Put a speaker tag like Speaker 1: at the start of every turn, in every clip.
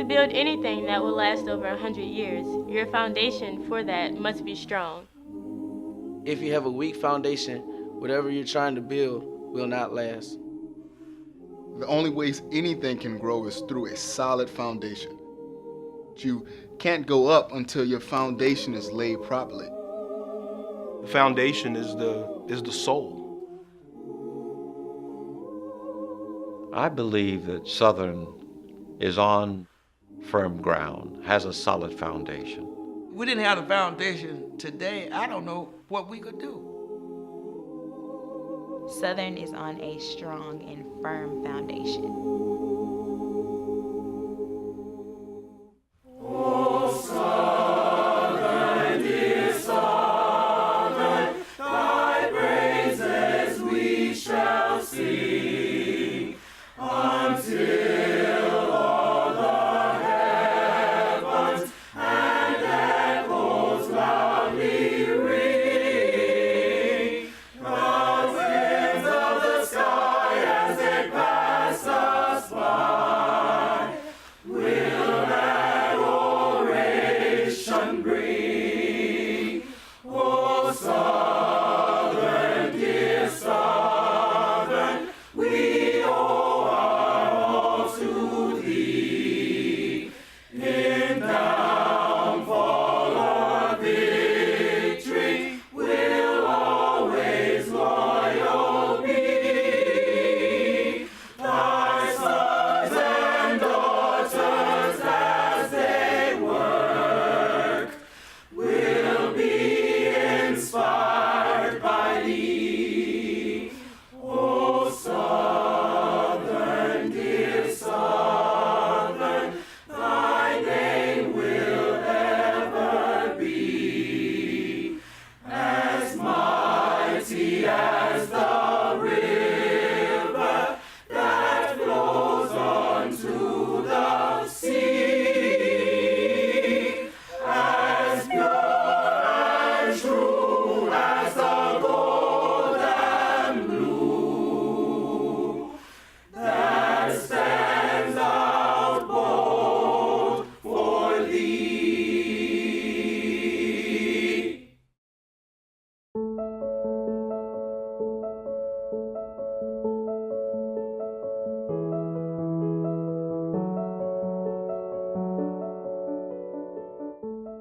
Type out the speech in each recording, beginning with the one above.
Speaker 1: build anything that will last over 100 years, your foundation for that must be strong.
Speaker 2: If you have a weak foundation, whatever you're trying to build will not last.
Speaker 3: The only ways anything can grow is through a solid foundation. You can't go up until your foundation is laid properly.
Speaker 4: The foundation is the soul.
Speaker 5: I believe that Southern is on firm ground, has a solid foundation.
Speaker 6: If we didn't have the foundation today, I don't know what we could do.
Speaker 7: Southern is on a strong and firm foundation.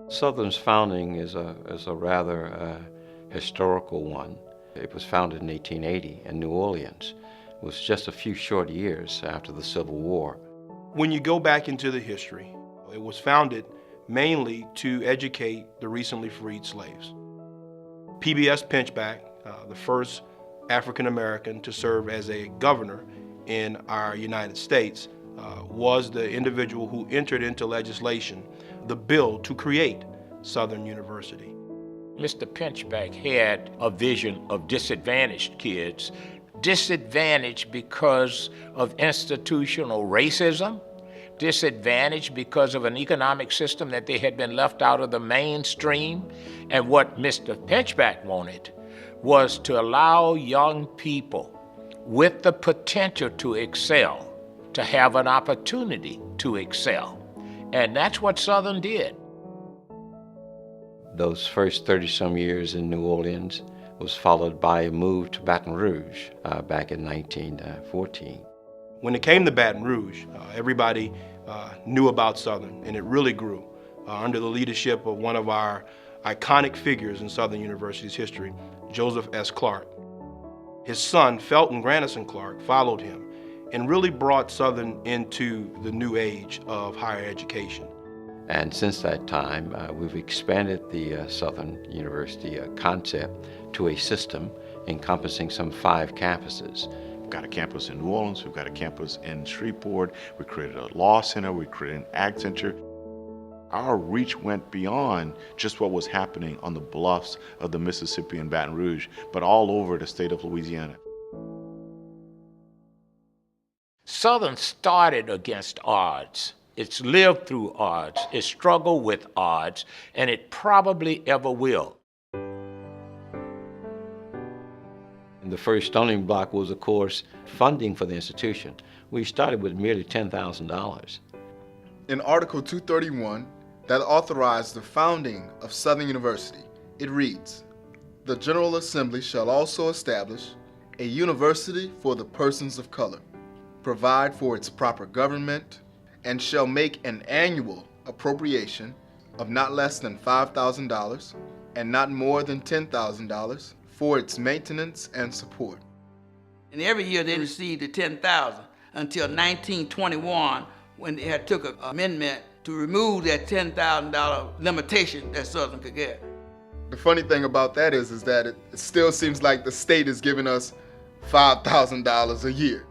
Speaker 5: Southern's founding is a rather historical one. It was founded in 1880 in New Orleans. It was just a few short years after the Civil War.
Speaker 4: When you go back into the history, it was founded mainly to educate the recently freed slaves. P.B.S. Pinchback, the first African American to serve as a governor in our United States, was the individual who entered into legislation the bill to create Southern University.
Speaker 8: Mr. Pinchback had a vision of disadvantaged kids, disadvantaged because of institutional racism, disadvantaged because of an economic system that they had been left out of the mainstream. And what Mr. Pinchback wanted was to allow young people with the potential to excel to have an opportunity to excel. And that's what Southern did.
Speaker 5: Those first 30-some years in New Orleans was followed by a move to Baton Rouge back in 1914.
Speaker 4: When it came to Baton Rouge, everybody knew about Southern, and it really grew under the leadership of one of our iconic figures in Southern University's history, Joseph S. Clark. His son, Felton Grandison Clark, followed him and really brought Southern into the new age of higher education.
Speaker 5: And since that time, we've expanded the Southern University concept to a system encompassing some 5 campuses.
Speaker 9: We've got a campus in New Orleans, we've got a campus in Shreveport, we created a law center, we created an ag center. Our reach went beyond just what was happening on the bluffs of the Mississippi and Baton Rouge, but all over the state of Louisiana.
Speaker 8: Southern started against odds. It's lived through odds. It struggled with odds, and it probably ever will.
Speaker 5: And the first stumbling block was, of course, funding for the institution. We started with merely $10,000.
Speaker 3: In Article 231, that authorized the founding of Southern University, it reads, "The General Assembly shall also establish a university for the persons of color, provide for its proper government, and shall make an annual appropriation of not less than $5,000 and not more than $10,000 for its maintenance and support."
Speaker 6: And every year they received the 10,000 until 1921 when they had took an amendment to remove that $10,000 limitation that Southern could get.
Speaker 3: The funny thing about that is that it still seems like the state is giving us $5,000 a year.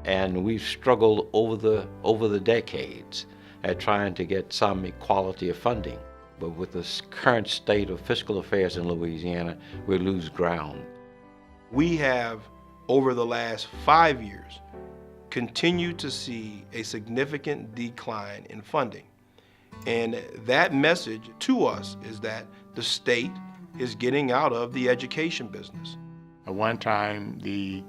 Speaker 5: And we've struggled over the decades at trying to get some equality of funding. But with the current state of fiscal affairs in Louisiana, we lose ground.
Speaker 4: We have, over the last 5 years, continued to see a significant decline in funding. And that message to us is that the state is getting out of the education business.
Speaker 8: At one time, the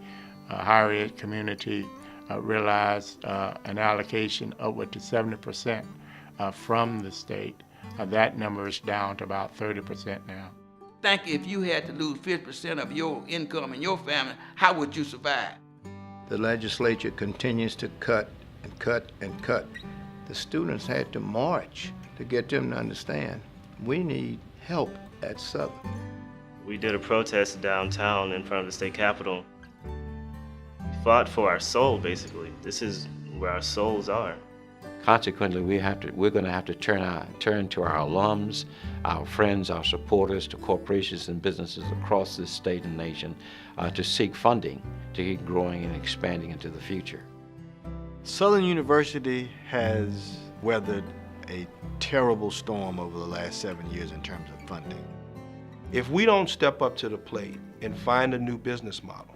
Speaker 8: higher ed community realized an allocation upward to 70% from the state. That number is down to about 30% now.
Speaker 6: Think if you had to lose 50% of your income in your family, how would you survive?
Speaker 10: The legislature continues to cut and cut and cut. The students had to march to get them to understand we need help at Southern.
Speaker 11: We did a protest downtown in front of the state capitol. We fought for our soul, basically. This is where our souls are.
Speaker 5: Consequently, we're going to have to turn to our alums, our friends, our supporters, to corporations and businesses across this state and nation to seek funding to keep growing and expanding into the future.
Speaker 12: Southern University has weathered a terrible storm over the last 7 years in terms of funding.
Speaker 4: If we don't step up to the plate and find a new business model,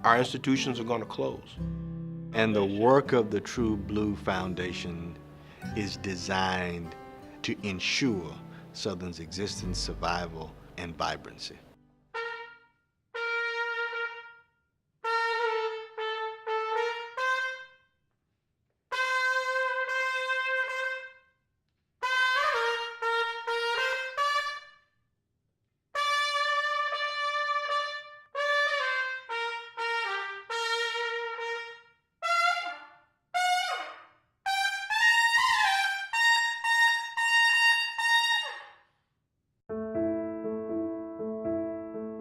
Speaker 4: our institutions are going to close.
Speaker 12: And the work of the True Blue Foundation is designed to ensure Southern's existence, survival, and vibrancy.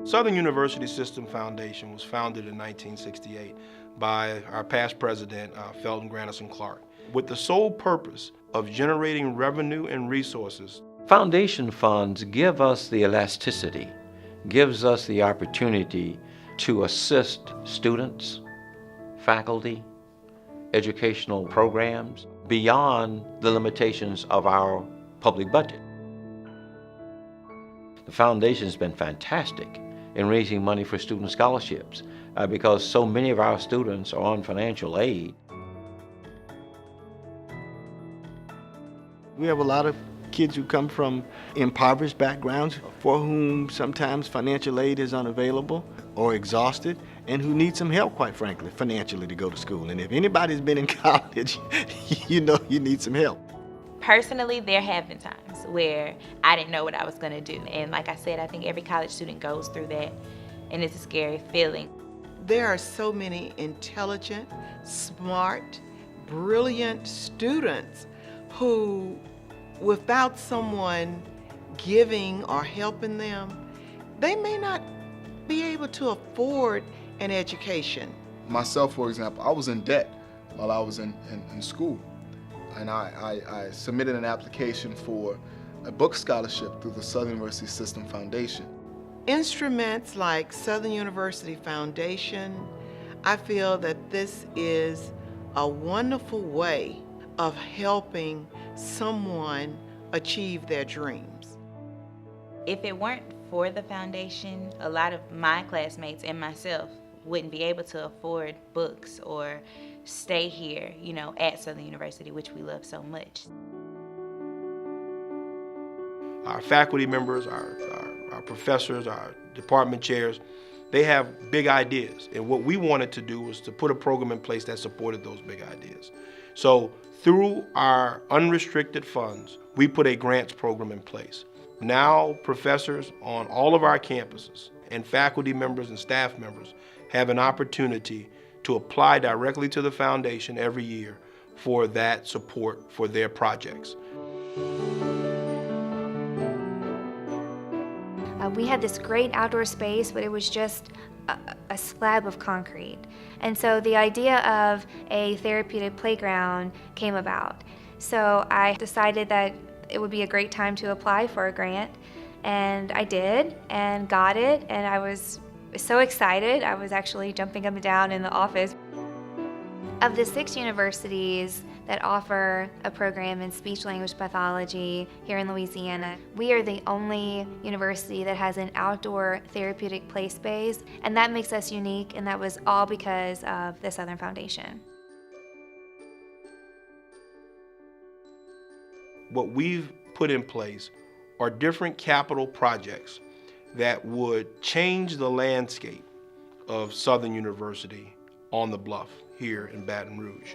Speaker 4: Southern University System Foundation was founded in 1968 by our past president, Felton Granderson Clark, with the sole purpose of generating revenue and resources.
Speaker 5: Foundation funds give us the elasticity, gives us the opportunity to assist students, faculty, educational programs beyond the limitations of our public budget. The foundation's been fantastic in raising money for student scholarships because so many of our students are on financial aid.
Speaker 12: We have a lot of kids who come from impoverished backgrounds for whom sometimes financial aid is unavailable or exhausted and who need some help, quite frankly, financially to go to school. And if anybody's been in college, you know you need some help.
Speaker 7: Personally, there have been times where I didn't know what I was going to do. And like I said, I think every college student goes through that, and it's a scary feeling.
Speaker 13: There are so many intelligent, smart, brilliant students who, without someone giving or helping them, they may not be able to afford an education.
Speaker 3: Myself, for example, I was in debt while I was in school. And I submitted an application for a book scholarship through the Southern University System Foundation.
Speaker 13: Instruments like Southern University Foundation, I feel that this is a wonderful way of helping someone achieve their dreams.
Speaker 7: If it weren't for the foundation, a lot of my classmates and myself wouldn't be able to afford books or stay here, you know, at Southern University, which we love so much.
Speaker 4: Our faculty members, our professors, our department chairs, they have big ideas. And what we wanted to do was to put a program in place that supported those big ideas. So Through our unrestricted funds, we put a grants program in place. Now, professors on all of our campuses and faculty members and staff members have an opportunity to apply directly to the foundation every year for that support for their projects.
Speaker 14: We had this great outdoor space, but it was just a slab of concrete. And so the idea of a therapeutic playground came about. So I decided that it would be a great time to apply for a grant, and I did and got it, and I was so excited. I was actually jumping up and down in the office. Of the 6 universities that offer a program in speech-language pathology here in Louisiana, we are the only university that has an outdoor therapeutic play space, and that makes us unique, and that was all because of the Southern Foundation.
Speaker 4: What we've put in place are different capital projects that would change the landscape of Southern University on the Bluff here in Baton Rouge.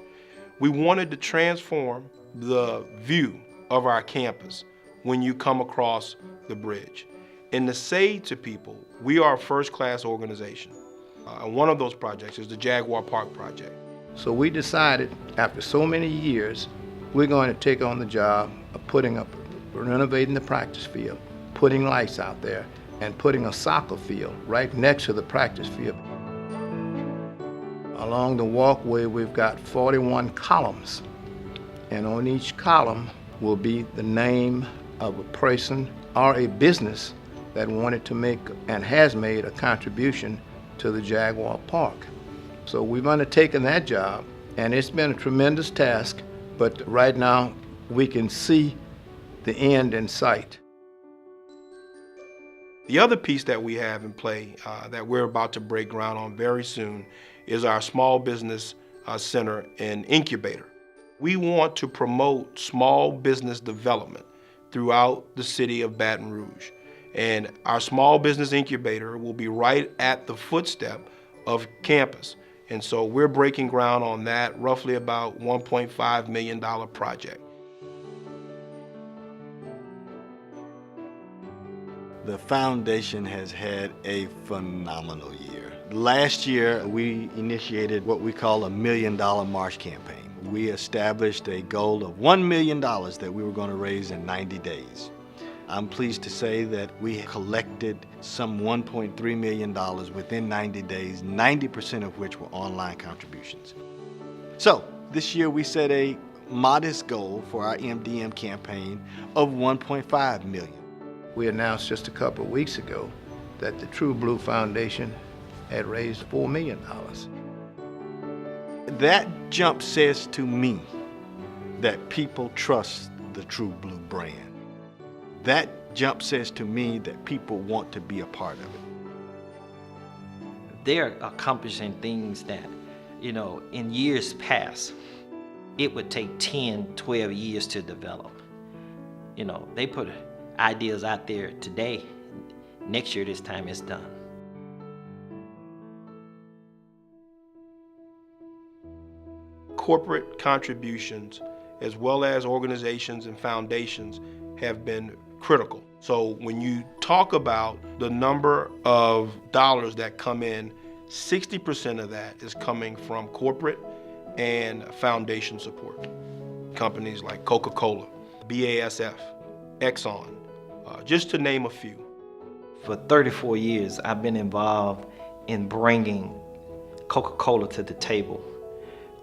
Speaker 4: We wanted to transform the view of our campus when you come across the bridge, and to say to people, we are a first-class organization. One of those projects is the Jaguar Park project.
Speaker 10: So we decided, after so many years, we're going to take on the job of putting up, renovating the practice field, putting lights out there, and putting a soccer field right next to the practice field. Along the walkway, we've got 41 columns, and on each column will be the name of a person or a business that wanted to make and has made a contribution to the Jaguar Park. So we've undertaken that job, and it's been a tremendous task, but right now we can see the end in sight.
Speaker 4: The other piece that we have in play that we're about to break ground on very soon is our Small Business Center and Incubator. We want to promote small business development throughout the city of Baton Rouge. And our Small Business Incubator will be right at the footstep of campus. And so we're breaking ground on that, roughly about $1.5 million project.
Speaker 12: The foundation has had a phenomenal year. Last year, we initiated what we call a $1 Million March campaign. We established a goal of $1 million that we were going to raise in 90 days. I'm pleased to say that we collected some $1.3 million within 90 days, 90% of which were online contributions. So this year we set a modest goal for our MDM campaign of $1.5 million.
Speaker 10: We announced just a couple of weeks ago that the True Blue Foundation had raised $4 million.
Speaker 12: That jump says to me that people trust the True Blue brand. That jump says to me that people want to be a part of it.
Speaker 15: They're accomplishing things that, in years past, it would take 10, 12 years to develop. They put ideas out there today. Next year, this time, it's done.
Speaker 4: Corporate contributions, as well as organizations and foundations, have been critical. So when you talk about the number of dollars that come in, 60% of that is coming from corporate and foundation support. Companies like Coca-Cola, BASF, Exxon, just to name a few.
Speaker 15: For 34 years, I've been involved in bringing Coca-Cola to the table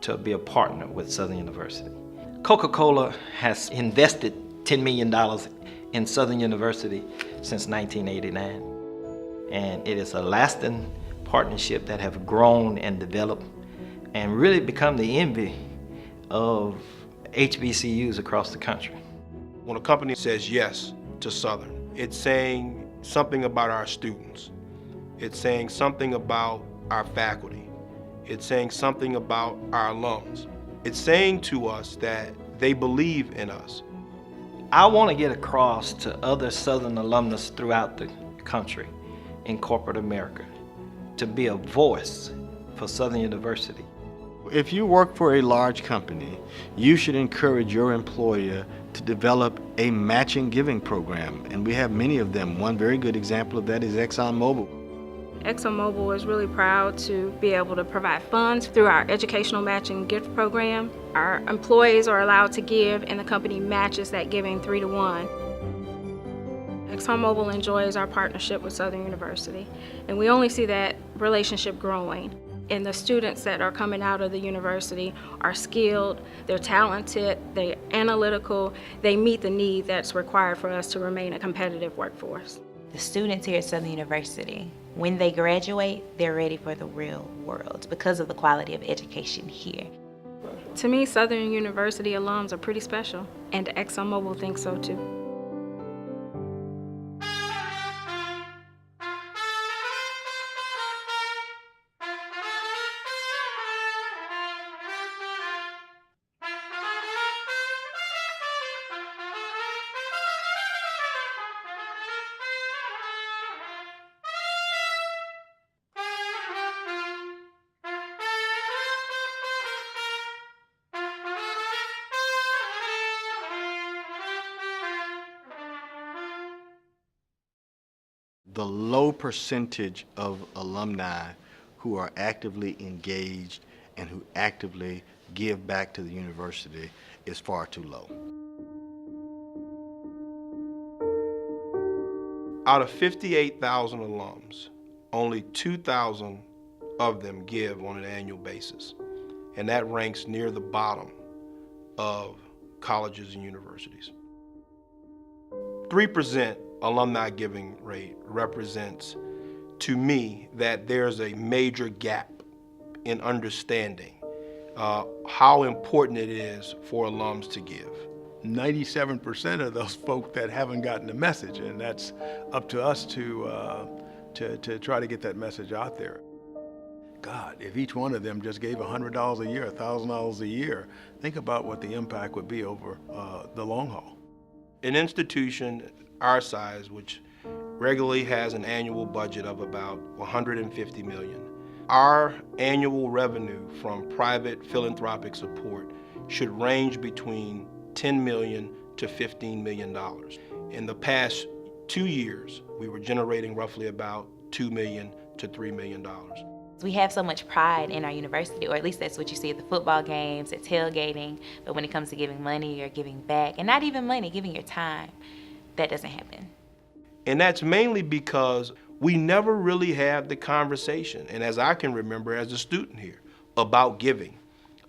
Speaker 15: to be a partner with Southern University. Coca-Cola has invested $10 million in Southern University since 1989. And it is a lasting partnership that have grown and developed and really become the envy of HBCUs across the country.
Speaker 4: When a company says yes to Southern, it's saying something about our students. It's saying something about our faculty. It's saying something about our alums. It's saying to us that they believe in us.
Speaker 15: I want to get across to other Southern alumnus throughout the country in corporate America to be a voice for Southern University.
Speaker 12: If you work for a large company, you should encourage your employer to develop a matching giving program, and we have many of them. One very good example of that is ExxonMobil.
Speaker 16: ExxonMobil is really proud to be able to provide funds through our educational matching gift program. Our employees are allowed to give, and the company matches that giving 3 to 1. ExxonMobil enjoys our partnership with Southern University, and we only see that relationship growing. And the students that are coming out of the university are skilled, they're talented, they're analytical, they meet the need that's required for us to remain a competitive workforce.
Speaker 7: The students here at Southern University, when they graduate, they're ready for the real world because of the quality of education here.
Speaker 16: To me, Southern University alums are pretty special, and ExxonMobil thinks so too.
Speaker 12: The low percentage of alumni who are actively engaged and who actively give back to the university is far too low.
Speaker 4: Out of 58,000 alums, only 2,000 of them give on an annual basis, and that ranks near the bottom of colleges and universities. 3% alumni giving rate represents, to me, that there's a major gap in understanding how important it is for alums to give.
Speaker 17: 97% of those folk that haven't gotten the message, and that's up to us to try to get that message out there. God, if each one of them just gave $100 a year, $1,000 a year, think about what the impact would be over the long haul.
Speaker 4: An institution our size, which regularly has an annual budget of about $150 million, our annual revenue from private philanthropic support should range between $10 million to $15 million. In the past 2 years, we were generating roughly about $2 million to $3 million.
Speaker 7: We have so much pride in our university, or at least that's what you see at the football games, at tailgating, but when it comes to giving money or giving back, and not even money, giving your time, that doesn't happen.
Speaker 4: And that's mainly because we never really had the conversation, and as I can remember as a student here, about giving,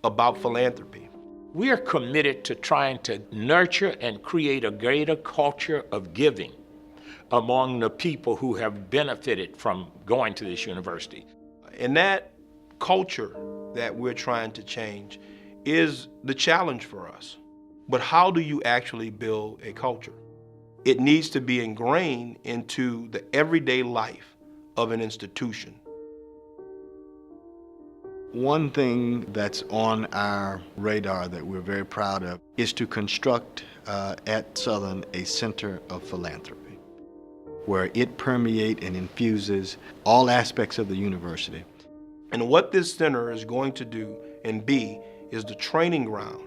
Speaker 4: about philanthropy.
Speaker 8: We are committed to trying to nurture and create a greater culture of giving among the people who have benefited from going to this university.
Speaker 4: And that culture that we're trying to change is the challenge for us. But how do you actually build a culture? It needs to be ingrained into the everyday life of an institution.
Speaker 12: One thing that's on our radar that we're very proud of is to construct at Southern a center of philanthropy, where it permeates and infuses all aspects of the university.
Speaker 4: And what this center is going to do and be is the training ground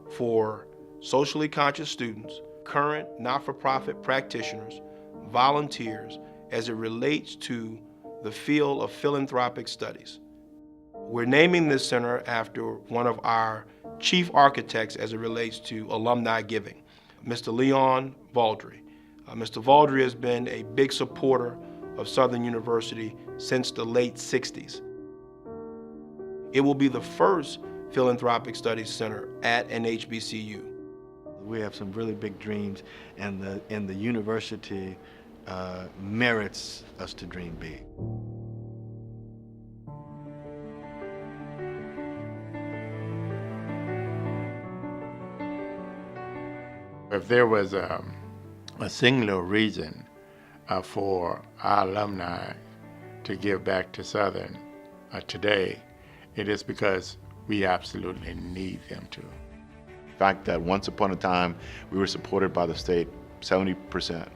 Speaker 4: for socially conscious students, current not-for-profit practitioners, volunteers, as it relates to the field of philanthropic studies. We're naming this center after one of our chief architects as it relates to alumni giving, Mr. Leon Vaudry. Mr. Vaudry has been a big supporter of Southern University since the late 60s. It will be the first philanthropic studies center at an HBCU.
Speaker 12: We have some really big dreams, and the university merits us to dream big.
Speaker 18: If there was a singular reason for our alumni to give back to Southern today, it is because we absolutely need them to.
Speaker 9: The fact that once upon a time we were supported by the state 70%.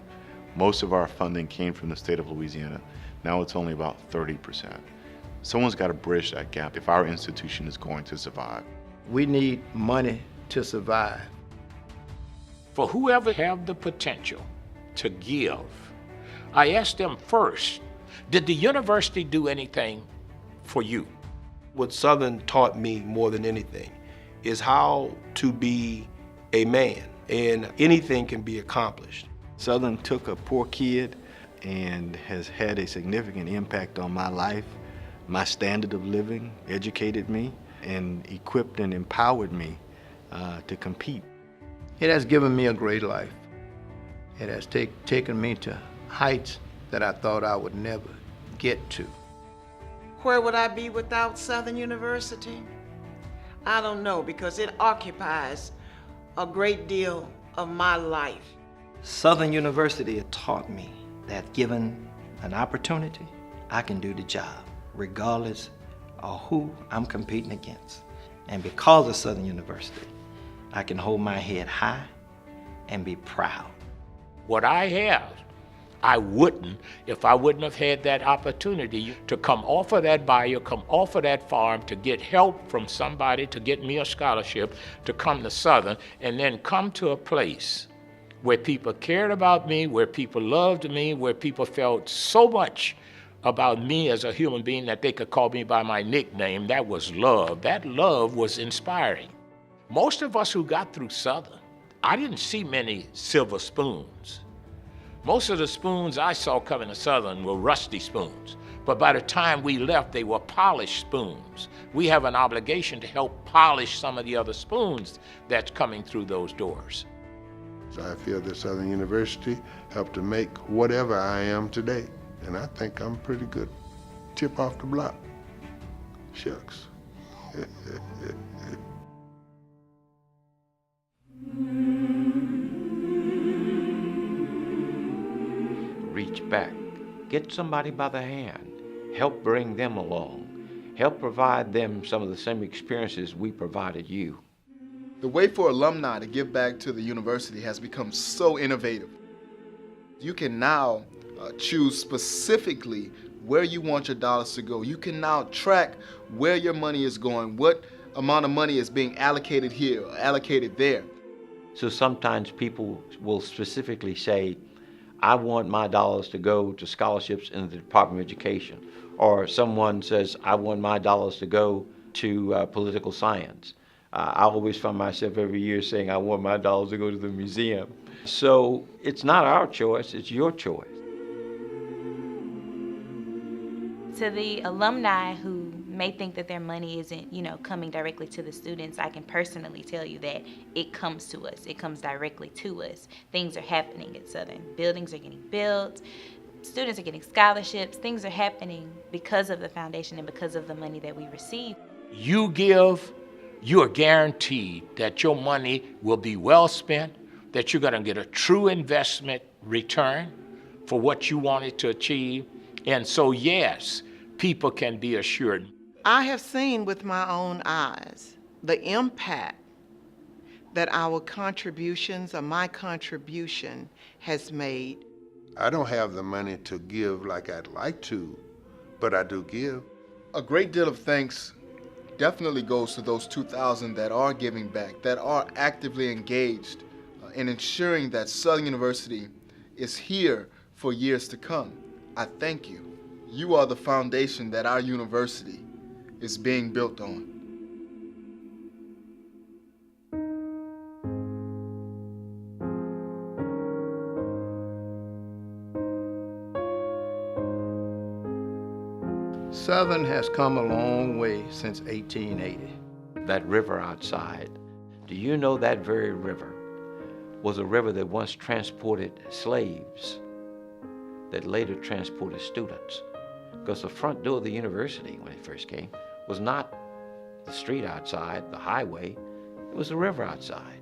Speaker 9: Most of our funding came from the state of Louisiana. Now it's only about 30%. Someone's got to bridge that gap if our institution is going to survive.
Speaker 10: We need money to survive.
Speaker 8: For whoever have the potential to give, I asked them first, did the university do anything for you?
Speaker 4: What Southern taught me more than anything is how to be a man, and anything can be accomplished.
Speaker 12: Southern took a poor kid and has had a significant impact on my life, my standard of living, educated me, and equipped and empowered me to compete.
Speaker 10: It has given me a great life. It has taken me to heights that I thought I would never get to.
Speaker 13: Where would I be without Southern University? I don't know, because it occupies a great deal of my life.
Speaker 15: Southern University had taught me that given an opportunity, I can do the job, regardless of who I'm competing against. And because of Southern University, I can hold my head high and be proud.
Speaker 8: What I have, I wouldn't if I wouldn't have had that opportunity to come off of that bayou, come off of that farm, to get help from somebody to get me a scholarship, to come to Southern, and then come to a place where people cared about me, where people loved me, where people felt so much about me as a human being that they could call me by my nickname. That was love. That love was inspiring. Most of us who got through Southern, I didn't see many silver spoons. Most of the spoons I saw coming to Southern were rusty spoons. But by the time we left, they were polished spoons. We have an obligation to help polish some of the other spoons that's coming through those doors.
Speaker 19: So I feel that Southern University helped to make whatever I am today. And I think I'm pretty good. Tip off the block. Shucks.
Speaker 5: Reach back, get somebody by the hand, help bring them along, help provide them some of the same experiences we provided you.
Speaker 3: The way for alumni to give back to the university has become so innovative. You can now choose specifically where you want your dollars to go. You can now track where your money is going, what amount of money is being allocated here, or allocated there.
Speaker 5: So sometimes people will specifically say, I want my dollars to go to scholarships in the Department of Education. Or someone says, I want my dollars to go to political science. I always find myself every year saying, I want my dollars to go to the museum. So it's not our choice, it's your choice.
Speaker 7: To the alumni who may think that their money isn't, coming directly to the students, I can personally tell you that it comes to us. It comes directly to us. Things are happening at Southern. Buildings are getting built. Students are getting scholarships. Things are happening because of the foundation and because of the money that we receive.
Speaker 8: You give, you are guaranteed that your money will be well spent, that you're going to get a true investment return for what you wanted to achieve. And so, yes, people can be assured.
Speaker 13: I have seen with my own eyes the impact that our contributions or my contribution has made.
Speaker 19: I don't have the money to give like I'd like to, but I do give.
Speaker 3: A great deal of thanks definitely goes to those 2,000 that are giving back, that are actively engaged in ensuring that Southern University is here for years to come. I thank you. You are the foundation that our university is being built on.
Speaker 10: Southern has come a long way since 1880.
Speaker 5: That river outside, do you know that very river was a river that once transported slaves that later transported students? Because the front door of the university, when it first came, was not the street outside, the highway, it was the river outside.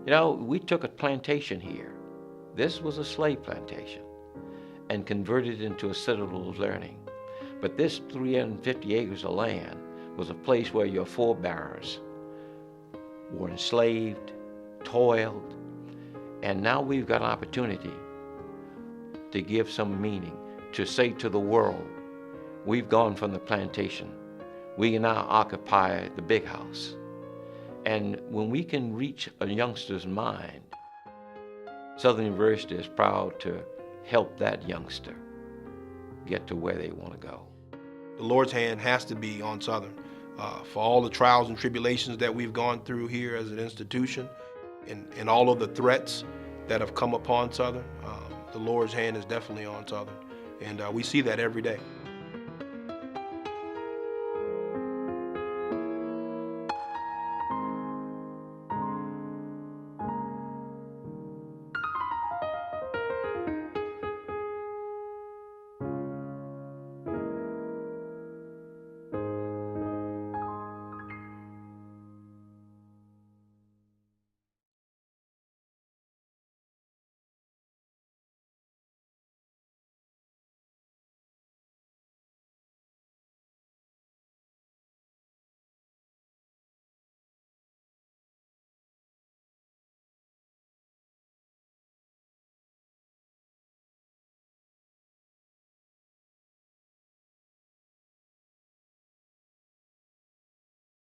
Speaker 5: We took a plantation here. This was a slave plantation, and converted it into a citadel of learning. But this 350 acres of land was a place where your forebears were enslaved, toiled, and now we've got an opportunity to give some meaning, to say to the world, We've gone from the plantation. We can now occupy the big house. And when we can reach a youngster's mind, Southern University is proud to help that youngster get to where they want to go.
Speaker 4: The Lord's hand has to be on Southern. For all the trials and tribulations that we've gone through here as an institution, and all of the threats that have come upon Southern, the Lord's hand is definitely on Southern. And we see that every day.